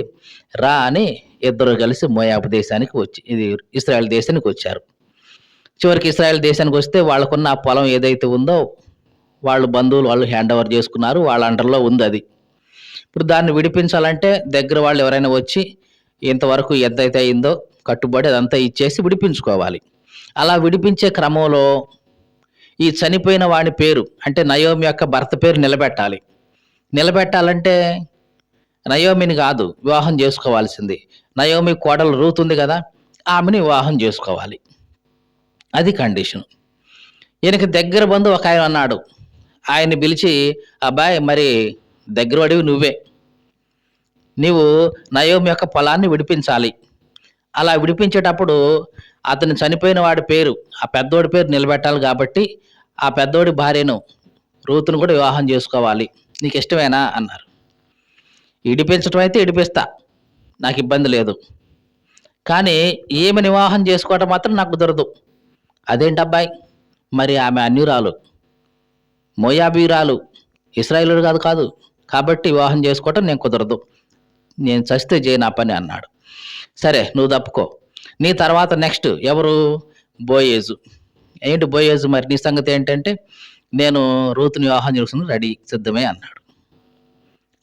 రా అని ఇద్దరు కలిసి మోయాబు దేశానికి ఇది ఇశ్రాయేల్ దేశానికి వచ్చారు. చివరికి ఇశ్రాయేల్ దేశానికి వస్తే వాళ్ళకున్న ఆ పొలం ఏదైతే ఉందో వాళ్ళు బంధువులు వాళ్ళు హ్యాండ్ ఓవర్ చేసుకున్నారు. వాళ్ళ అండర్లో ఉంది అది. ఇప్పుడు దాన్ని విడిపించాలంటే దగ్గర వాళ్ళు ఎవరైనా వచ్చి ఇంతవరకు ఎంతైతే అయిందో కట్టుబడి అదంతా ఇచ్చేసి విడిపించుకోవాలి. అలా విడిపించే క్రమంలో ఈ చనిపోయిన వాడి పేరు అంటే నయోమి యొక్క భర్త పేరు నిలబెట్టాలి. నిలబెట్టాలంటే నయోమిని కాదు వివాహం చేసుకోవాల్సింది. నయోమి కోడలు రూత్ ఉంది కదా, ఆమెని వివాహం చేసుకోవాలి. అది కండిషన్. ఈయనకి దగ్గర బంధువు ఒక ఆయన అన్నాడు. ఆయన్ని పిలిచి, అబ్బాయి మరి దగ్గర అడివి నువ్వే. నీవు నయోమి యొక్క పొలాన్ని విడిపించాలి. అలా విడిపించేటప్పుడు అతను చనిపోయిన వాడి పేరు ఆ పెద్దోడి పేరు నిలబెట్టాలి కాబట్టి ఆ పెద్దోడి భార్యను రూతును కూడా వివాహం చేసుకోవాలి. నీకు ఇష్టమేనా అన్నారు. ఇడిపించడం అయితే ఇడిపిస్తా, నాకు ఇబ్బంది లేదు. కానీ ఈమె వివాహం చేసుకోవటం మాత్రం నాకు కుదరదు. అదేంటి అబ్బాయి, మరి ఆమె అన్యురాలు, మోయాబీరాలు, ఇశ్రాయేలు కాదు కాబట్టి వివాహం చేసుకోవటం నేను కుదరదు. నేను చస్తే చేయను ఆ పని అన్నాడు. సరే నువ్వు తప్పుకో. నీ తర్వాత నెక్స్ట్ ఎవరు? బోయేజు. ఏంటి బోయేజు, మరి నీ సంగతి ఏంటంటే నేను రూతుని వివాహం చేసుకుని రెడీ సిద్ధమే అన్నాడు.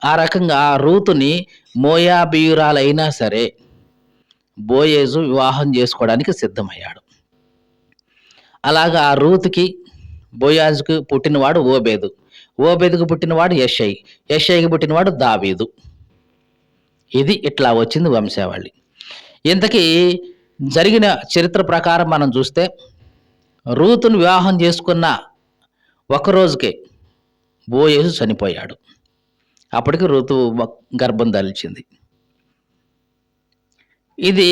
ఆ రకంగా రూతుని మోయాబీయురాలైనా సరే బోయేజు వివాహం చేసుకోవడానికి సిద్ధమయ్యాడు. అలాగా ఆ రూతుకి బోయాజుకు పుట్టినవాడు ఓబేదు, ఓబేదుకు పుట్టినవాడు యెషై, యెషైకి పుట్టినవాడు దావీదు. ఇది ఇట్లా వచ్చింది వంశావళి. ఇంతకీ జరిగిన చరిత్ర ప్రకారం మనం చూస్తే రూతును వివాహం చేసుకున్న ఒక రోజుకే బోయేజు చనిపోయాడు. అప్పటికి రూతు గర్భం ధరించింది. ఇది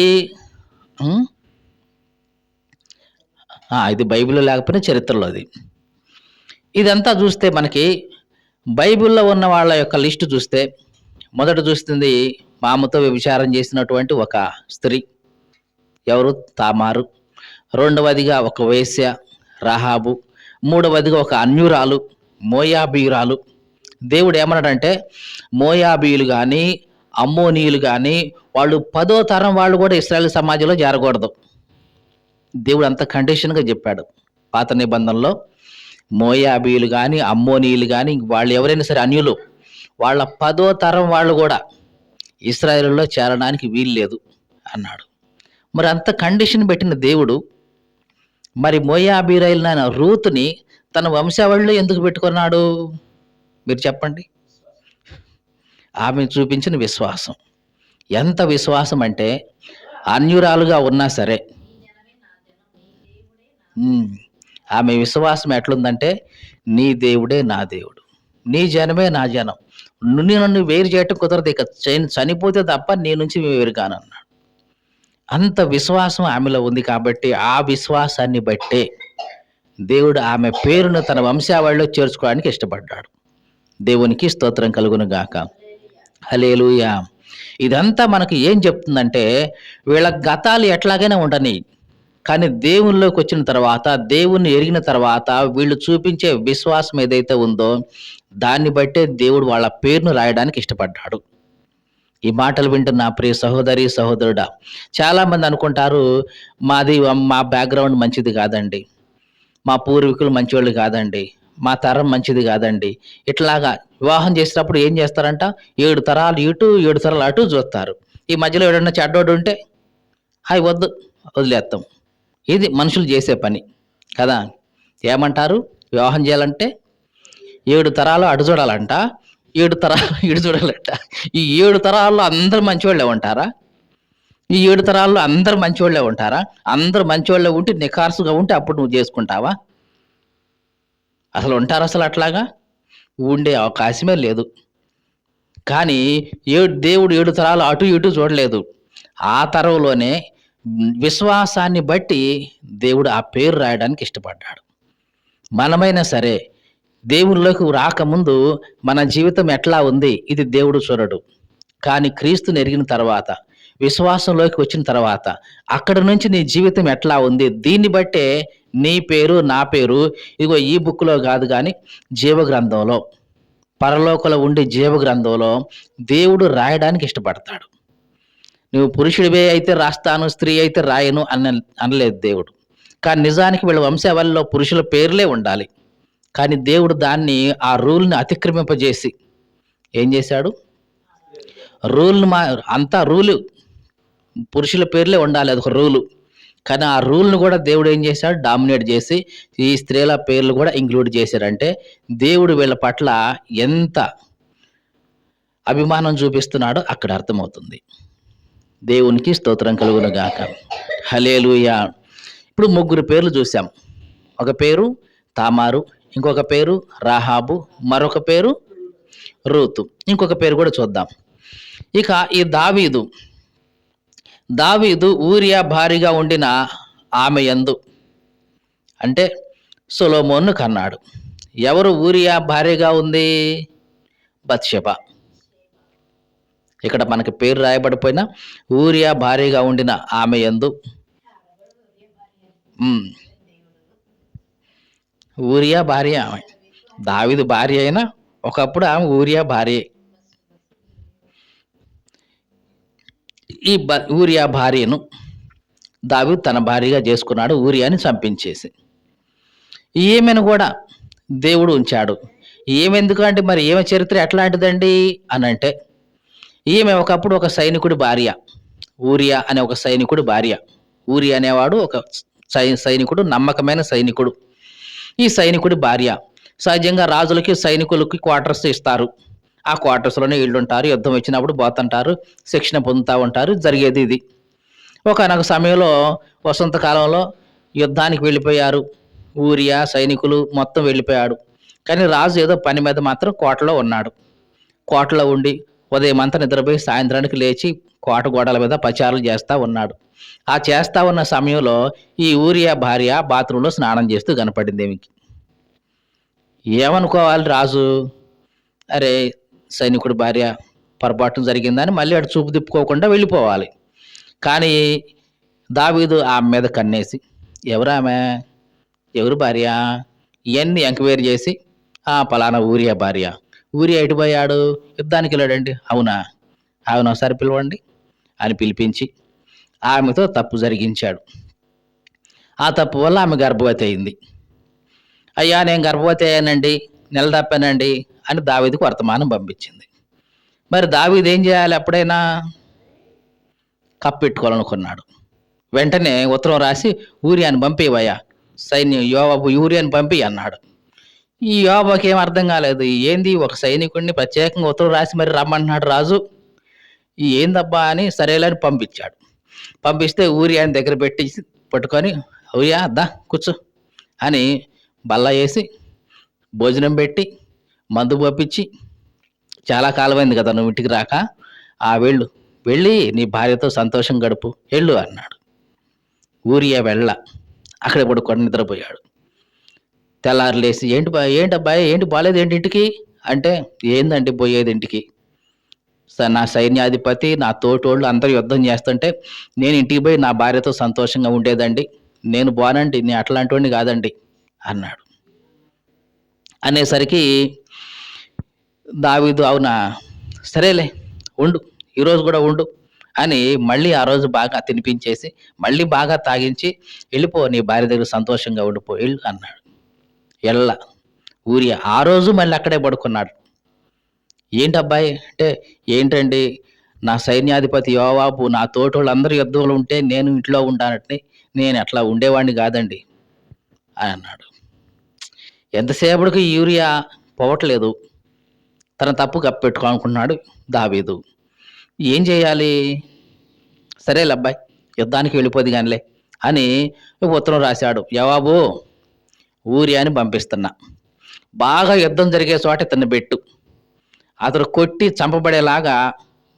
ఇది బైబిల్లో లేకపోయినా చరిత్రలో అది. ఇదంతా చూస్తే మనకి బైబిల్లో ఉన్న వాళ్ళ యొక్క లిస్టు చూస్తే మొదట చూస్తుంది మామతో వ్యభిచారం చేసినటువంటి ఒక స్త్రీ, ఎవరు? తామారు. రెండవదిగా ఒక వేశ్య రహాబు. మూడవదిగా ఒక అన్యురాలు మోయాబీయురాలు. దేవుడు ఏమన్నాడంటే మోయాబీయులు కానీ అమ్మోనీయులు కానీ వాళ్ళు 10వ తరం వాళ్ళు కూడా ఇశ్రాయేలు సమాజంలో చేరకూడదు. దేవుడు అంత కండిషన్గా చెప్పాడు పాత నిబంధనలో. మోయాబీయులు కానీ అమ్మోనీయులు కానీ వాళ్ళు ఎవరైనా సరే అన్యులు, వాళ్ళ 10వ తరం వాళ్ళు కూడా ఇశ్రాయేలులో చేరడానికి వీలు లేదు అన్నాడు. మరి అంత కండిషన్ పెట్టిన దేవుడు మరి మోయాబీయులైన రూతుని తన వంశావళిలో ఎందుకు పెట్టుకున్నాడు మీరు చెప్పండి? ఆమె చూపించిన విశ్వాసం. ఎంత విశ్వాసం అంటే అన్యురాలుగా ఉన్నా సరే ఆమె విశ్వాసం ఎట్లుందంటే నీ దేవుడే నా దేవుడు, నీ జనమే నా జనం, నన్ను వేరు చేయటం కుదరదు, ఇక చనిపోతే తప్ప నీ నుంచి వేరు కానన్నాడు. అంత విశ్వాసం ఆమెలో ఉంది కాబట్టి ఆ విశ్వాసాన్ని బట్టే దేవుడు ఆమె పేరును తన వంశావళిలో చేర్చుకోవడానికి ఇష్టపడ్డాడు. దేవునికి స్తోత్రం కలుగును గాక. హల్లెలూయా. ఇదంతా మనకు ఏం చెప్తుందంటే వీళ్ళ గతాలు ఎట్లాగైనా ఉండని, కానీ దేవునిలోకి వచ్చిన తర్వాత, దేవుణ్ణి ఎరిగిన తర్వాత వీళ్ళు చూపించే విశ్వాసం ఏదైతే ఉందో దాన్ని బట్టే దేవుడు వాళ్ళ పేరును రాయడానికి ఇష్టపడ్డాడు. ఈ మాటలు వింటున్న ప్రియ సహోదరి సహోదరుడా, చాలామంది అనుకుంటారు మా బ్యాక్గ్రౌండ్ మంచిది కాదండి, మా పూర్వీకులు మంచివాళ్ళు కాదండి, మా తరం మంచిది కాదండి. ఇట్లాగా వివాహం చేసేటప్పుడు ఏం చేస్తారంట, 7 తరాలు ఇటు, 7 తరాలు అటు చూస్తారు. ఈ మధ్యలో ఎవడన్నా చెడ్డోడు ఉంటే, అయి వద్దు, వదిలేత్తాం. ఇది మనుషులు చేసే పని కదా! ఏమంటారు? వివాహం చేయాలంటే 7 తరాలు అటు చూడాలంట, 7 తరాలు ఇటు చూడాలంట. ఈ 7 తరాల్లో అందరూ మంచోళ్ళే ఉంటారా? ఈ 7 తరాల్లో అందరూ మంచోళ్ళే ఉంటారా? అందరూ మంచోళ్ళే ఉంటే నిఖార్సుగా ఉంటే అప్పుడు నువ్వు చేసుకుంటావా? అసలు ఉంటారా అసలు అట్లాగా? ఉండే అవకాశమే లేదు. కానీ దేవుడు 7 తరాలు అటు ఇటు చూడలేదు. ఆ తరంలోనే విశ్వాసాన్ని బట్టి దేవుడు ఆ పేరు రాయడానికి ఇష్టపడ్డాడు. మనమైనా సరే దేవునిలోకి రాకముందు మన జీవితం ఎట్లా ఉంది ఇది దేవుడు చూడడు. కానీ క్రీస్తుని ఎరిగిన తర్వాత, విశ్వాసంలోకి వచ్చిన తర్వాత, అక్కడి నుంచి నీ జీవితం ఎట్లా ఉంది దీన్ని బట్టే నీ పేరు, నా పేరు ఇదిగో ఈ బుక్‌లో గాదు గానీ జీవగ్రంథంలో, పరలోకంలో ఉండే జీవగ్రంథంలో దేవుడు రాయడానికి ఇష్టపడతాడు. నువ్వు పురుషుడివే అయితే రాస్తాను, స్త్రీ అయితే రాయను అనలేదు దేవుడు. కానీ నిజానికి వీళ్ళ వంశావళిలో పురుషుల పేర్లే ఉండాలి. కానీ దేవుడు దాన్ని ఆ రూల్‌ని అతిక్రమింపజేసి ఏం చేశాడు? రూల్‌ని అంతా రూలు. పురుషుల పేర్లే ఉండాలి అదొక రూలు. కానీ ఆ రూల్‌ని కూడా దేవుడు ఏం చేశాడు? డామినేట్ చేసి ఈ స్త్రీల పేర్లు కూడా ఇంక్లూడ్ చేశాడంటే దేవుడు వీళ్ళ పట్ల ఎంత అభిమానం చూపిస్తున్నాడో అక్కడ అర్థమవుతుంది. దేవునికి స్తోత్రం కలుగును గాక. హల్లెలూయా! ఇప్పుడు 3 పేర్లు చూసాం. ఒక పేరు తామారు, ఇంకొక పేరు రాహాబు, మరొక పేరు రూతు. ఇంకొక పేరు కూడా చూద్దాం. ఇక ఈ దావీదు ఊరియా భార్యగా ఉండిన ఆమె యందు అంటే సొలొమోనును కన్నాడు. ఎవరు ఊరియా భార్యగా ఉంది? బత్షెబ. ఇక్కడ మనకి పేరు రాయబడిపోయిన ఊరియా భార్యగా ఉండిన ఆమె యందు ఊరియా భార్య ఆమె. దావీదు భార్య అయినా ఒకప్పుడు ఆమె ఊరియా భార్యే. ఈ ఊరియా భార్యను దావీదు తన భార్యగా చేసుకున్నాడు, ఊరియాని చంపించేసి. ఈమెను కూడా దేవుడు ఉంచాడు. ఈమె ఎందుకంటే మరి ఈమె చరిత్ర ఎట్లాంటిదండి అనంటే, ఈమె ఒకప్పుడు ఒక సైనికుడి భార్య. ఊరియా అనే ఒక సైనికుడి భార్య. ఊరియా అనేవాడు ఒక సైనికుడు, నమ్మకమైన సైనికుడు. ఈ సైనికుడి భార్య. సహజంగా రాజులకి, సైనికులకి క్వార్టర్స్ ఇస్తారు. ఆ క్వార్టర్స్‌లోనే ఈళ్ళుంటారు. యుద్ధం వచ్చినప్పుడు పోతుంటారు. శిక్షణ పొందుతా ఉంటారు. జరిగేది ఇది. ఒకానొక సమయంలో వసంతకాలంలో యుద్ధానికి వెళ్ళిపోయారు. ఊరియా, సైనికులు మొత్తం వెళ్ళిపోయాడు. కానీ రాజు ఏదో పని మీద మాత్రం కోటలో ఉన్నాడు. కోటలో ఉండి ఉదయమంతా నిద్రపోయి సాయంత్రానికి లేచి కోట గోడల మీద పచారులు చేస్తా ఉన్నాడు. ఆ చేస్తా ఉన్న సమయంలో ఈ ఊరియా భార్య బాత్రూంలో స్నానం చేస్తూ కనపడింది ఈమెకి. ఏమనుకోవాలి రాజు? అరే! సైనికుడి భార్య పొరపాటున జరిగిందని మళ్ళీ అటు చూపు తిప్పుకోకుండా వెళ్ళిపోవాలి. కానీ దావీదు ఆమె మీద కన్నేసి, ఎవరామె? ఎవరు భార్య? ఇయన్నీ ఎంక్వైరీ చేసి, పలానా ఊరియా భార్య. ఊరియా ఎటు పోయాడు? యుద్ధానికెళ్ళాడండి. అవునా? ఆమెను ఒకసారి పిలవండి అని పిలిపించి, ఆమెతో తప్పు జరిగించాడు. ఆ తప్పు వల్ల ఆమె గర్భవతి అయింది. అయ్యా నేను గర్భవతి అయ్యానండి, నెల తప్పానండి అని దావీదుకు వర్తమానం పంపించింది. మరి దావీదు ఏం చేయాలి అప్పుడైనా? కప్పెట్టుకోవాలనుకున్నాడు. వెంటనే ఉత్తరం రాసి ఊరియాని పంపివయ్యా, యోవాబు ఊరియాని పంపి అన్నాడు. ఈ యోవాబుకి ఏం అర్థం కాలేదు. ఏంది ఒక సైనికుడిని ప్రత్యేకంగా ఉత్తరం రాసి మరి రమ్మంటున్నాడు రాజు, ఏందబ్బా అని సరేలే అని పంపించాడు. పంపిస్తే ఊరియాని దగ్గర పట్టుకొని ఊరియా దా కూర్చో అని బల్ల వేసి భోజనం పెట్టి మందు పంపించి, చాలా కాలమైంది కదా నువ్వు ఇంటికి రాక, వెళ్ళి నీ భార్యతో సంతోషం గడుపు వెళ్ళు అన్నాడు. ఊరియా అక్కడ పడుకొని నిద్రపోయాడు. తెల్లారు లేసి ఏంటబ్బాయి ఏంటి బాలేదు ఏంటి ఇంటికి అంటే, ఏందండి పోయేది ఇంటికి, నా సైన్యాధిపతి నా తోటోళ్ళు అందరూ యుద్ధం చేస్తుంటే నేను ఇంటికి పోయి నా భార్యతో సంతోషంగా ఉండేదండి, నేను బానండి, నేను అట్లాంటి వాడిని కాదండి అన్నాడు. అనేసరికి దావీదు అవునా సరేలే ఉండు, ఈరోజు కూడా ఉండు అని మళ్ళీ ఆ రోజు బాగా తినిపించేసి మళ్ళీ బాగా తాగించి వెళ్ళిపో, నీ భార్య దగ్గర సంతోషంగా ఉండిపో వెళ్ళు అన్నాడు. ఊరియా. ఆ రోజు మళ్ళీ అక్కడే పడుకున్నాడు. ఏంటబ్బాయి అంటే, ఏంటండి నా సైన్యాధిపతి యోవాబు నా తోటోళ్ళందరూ యుద్ధంలో ఉంటే నేను ఇంట్లో ఉంటానంటే, నేనట్లా ఉండేవాడిని గాదండి అనన్నాడు. ఎంతసేపటికి యూరియా పోవట్లేదు. తన తప్పు కప్పెట్టుకోవాలనుకున్నాడు దావీదు. ఏం చేయాలి? సరేలే అబ్బాయి యుద్ధానికి వెళ్ళిపోద్ది గానిలే అని ఉత్తరం రాశాడు. యోవాబు ఊరియాని పంపిస్తున్నా. బాగా యుద్ధం జరిగే చోట ఇతన్ని బెట్టు. అతడు కొట్టి చంపబడేలాగా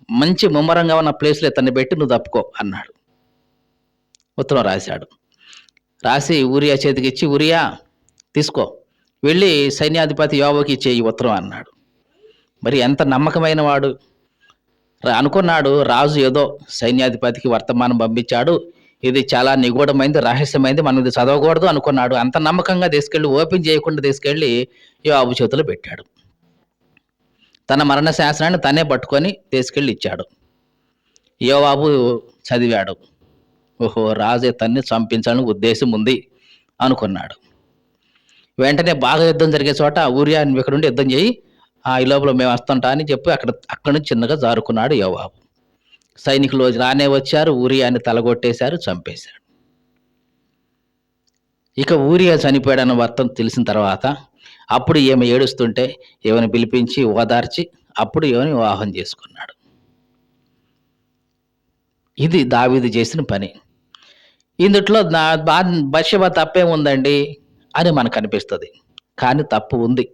మంచి ముమ్మరంగా ఉన్న ప్లేస్‌లో ఇతన్ని బెట్టి నువ్వు తప్పుకో అన్నాడు. ఉత్తరం రాశాడు. రాసి ఊరియా చేతికిచ్చి, "ఊరియా తీసుకో. వెళ్ళి సైన్యాధిపతి యోవాబుకి ఇచ్చేయి ఈ ఉత్తరం" అన్నాడు. మరి ఎంత నమ్మకమైన వాడు. అనుకున్నాడు రాజు ఏదో సైన్యాధిపతికి వర్తమానం పంపించాడు. ఇది చాలా నిగూఢమైంది, రహస్యమైంది. మనం ఇది చదవకూడదు అనుకున్నాడు. అంత నమ్మకంగా తీసుకెళ్ళి ఓపెన్ చేయకుండా తీసుకెళ్ళి యోవాబు చేతిలో పెట్టాడు. తన మరణ శాసనాన్ని తనే పట్టుకొని తీసుకెళ్ళి ఇచ్చాడు. యోవాబు చదివాడు. ఓహో! రాజు ఇతన్ని చంపించాలని ఉద్దేశం ఉంది అనుకున్నాడు. వెంటనే బాగా యుద్ధం జరిగే చోట ఊరియా నువ్వు ఇక్కడుండి యుద్ధం చేయి. ఈ లోపల మేము వస్తుంటా అని చెప్పి అక్కడి నుంచి చిన్నగా జారుకున్నాడు యోవాబు. సైనికులు రానే వచ్చారు. ఊరియాని తలగొట్టేశారు, చంపేశాడు. ఇక ఊరియా చనిపోయాడన్న వార్త తెలిసిన తర్వాత అప్పుడు ఈమె ఏడుస్తుంటే ఈమెను పిలిపించి ఓదార్చి అప్పుడు ఈమెని వివాహం చేసుకున్నాడు. ఇది దావీదు చేసిన పని. ఇందుట్లో బత్షెబ తప్పేముందండి అని మనకనిపిస్తది. కానీ తప్పు ఉంది.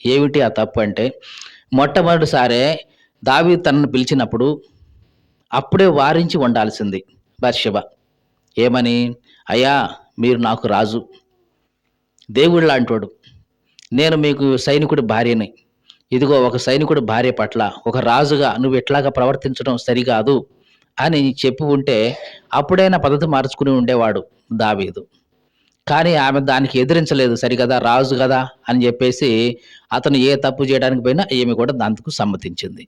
ఏమిటి ఆ తప్పు అంటే, మొట్టమొదటిసారే దావీదు తనను పిలిచినప్పుడు అప్పుడే వారించి ఉండాల్సింది బత్షెబ. ఏమని? అయ్యా మీరు నాకు రాజు. దేవుడులాంటోడు. నేను మీకు సైనికుడి భార్యని. ఇదిగో ఒక సైనికుడి భార్య పట్ల ఒక రాజుగా నువ్వు ఇట్లాగా ప్రవర్తించడం సరికాదు అని చెప్పి ఉంటే అప్పుడైనా పద్ధతి మార్చుకుని ఉండేవాడు దావీదు. కానీ ఆమె దానికి ఎదిరించలేదు. సరిగదా రాజు గదా అని జెప్పేసి అతను ఏ తప్పు చేయడానికి పోయినా ఈమె కూడా అందుకు సమ్మతించింది.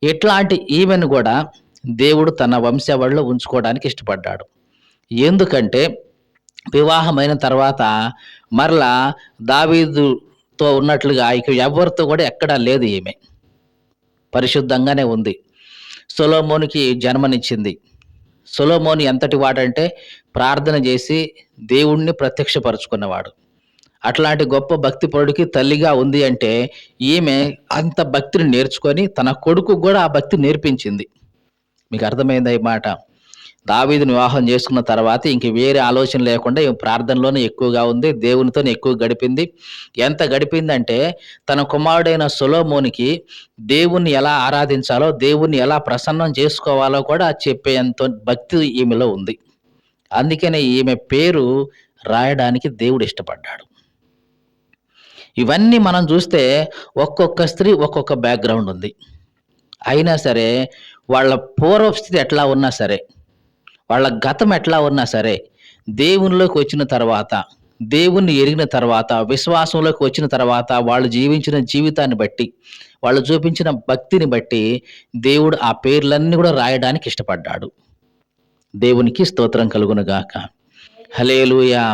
ఇట్లాంటి ఈమెను గూడా దేవుడు తన వంశావళిలో ఉంచుకోవడానికి ఇష్టపడ్డాడు. ఎందుకంటే వివాహమైన తర్వాత మరలా దావీదుతో ఉన్నట్లుగా ఇక ఎవ్వరితో కూడా ఎక్కడా లేదు ఈమె. పరిశుద్ధంగానే ఉంది. సొలొమోనుకి జన్మనిచ్చింది. సొలొమోను ఎంతటి వాడంటే ప్రార్థన చేసి దేవుణ్ణి ప్రత్యక్షపరుచుకున్నవాడు. అట్లాంటి గొప్ప భక్తిపరుడికి తల్లిగా ఉంది అంటే ఈమె అంత భక్తిని నేర్చుకొని తన కొడుకుకి గూడా ఆ భక్తి నేర్పించింది. మీకు అర్థమైందా ఈ మాట? దావీదుని వివాహం చేసుకున్న తర్వాత ఇంక వేరే ఆలోచన లేకుండా ఈమె ప్రార్థనలోనే ఎక్కువగా ఉంది. దేవునితోనే ఎక్కువ గడిపింది. ఎంత గడిపిందంటే తన కుమారుడైన సొలొమోనుకి దేవుణ్ణి ఎలా ఆరాధించాలో, దేవుణ్ణి ఎలా ప్రసన్నం చేసుకోవాలో కూడా చెప్పేంత భక్తి ఈమెలో ఉంది. అందుకనే ఈమె పేరు రాయడానికి దేవుడు ఇష్టపడ్డాడు. ఇవన్నీ మనం చూస్తే ఒక్కొక్క స్త్రీ ఒక్కొక్క బ్యాక్‌గ్రౌండ్ ఉంది. అయినా సరే వాళ్ళ పూర్వపు స్థితి ఎట్లా ఉన్నా సరే, వాళ్ళ గతం ఎట్లా ఉన్నా సరే, దేవునిలోకి వచ్చిన తర్వాత, దేవుణ్ణి ఎరిగిన తర్వాత, విశ్వాసంలోకి వచ్చిన తర్వాత, వాళ్ళు జీవించిన జీవితాన్ని బట్టి, వాళ్ళు చూపించిన భక్తిని బట్టి దేవుడు ఆ పేర్లన్నీ కూడా రాయడానికి ఇష్టపడ్డాడు. దేవునికి స్తోత్రం కలుగును గాక. హల్లెలూయా!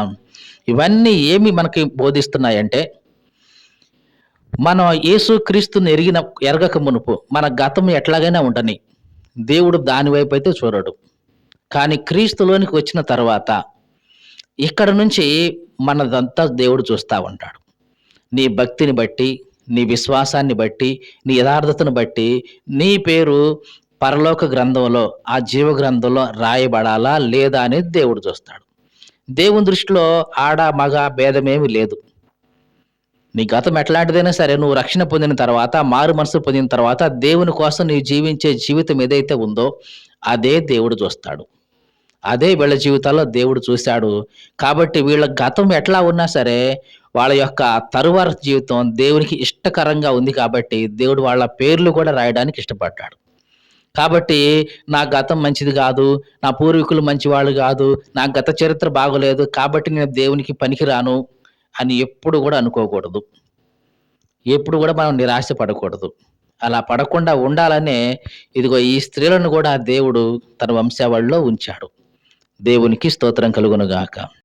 ఇవన్నీ ఏమి మనకి బోధిస్తున్నాయంటే, మనం యేసుక్రీస్తుని ఎరగక మునుపు మన గతం ఎట్లాగైనా ఉండని, దేవుడు దాని వైపయితే చూడడు. కానీ క్రీస్తులోనికి వచ్చిన తర్వాత ఇక్కడ నుంచి మనదంతా దేవుడు చూస్తా ఉంటాడు. నీ భక్తిని బట్టి, నీ విశ్వాసాన్ని బట్టి, నీ యథార్థతను బట్టి నీ పేరు పరలోక గ్రంథంలో, ఆ జీవ గ్రంథంలో రాయబడాలా లేదా అనేది దేవుడు చూస్తాడు. దేవుని దృష్టిలో ఆడ, మగ భేదమేమి లేదు. నీ గతం ఎట్లాంటిదైనా సరే నువ్వు రక్షణ పొందిన తర్వాత, మారు మనసు పొందిన తర్వాత దేవుని కోసం నీవు జీవించే జీవితం ఏదైతే ఉందో అదే దేవుడు చూస్తాడు. అదే వీళ్ళ జీవితాల్లో దేవుడు చూశాడు. కాబట్టి వీళ్ళ గతం ఎట్లా ఉన్నా సరే వాళ్ళ యొక్క తరువాత జీవితం దేవునికి ఇష్టకరంగా ఉంది కాబట్టి దేవుడు వాళ్ళ పేర్లు కూడా రాయడానికి ఇష్టపడ్డాడు. కాబట్టి నా గతం మంచిది గాదు, నా పూర్వీకులు మంచివాళ్ళు గాదు, నా గత చరిత్ర బాగోలేదు కాబట్టి నేను దేవునికి పనికిరాను అని ఎప్పుడు గూడా అనుకోకూడదు. ఎప్పుడు గూడా మనం నిరాశ పడకూడదు. అలా పడకుండా ఉండాలనే ఇదిగో ఈ స్త్రీలను గూడా దేవుడు తన వంశావళిలో ఉంచాడు. దేవునికి స్తోత్రం కలుగును గాక.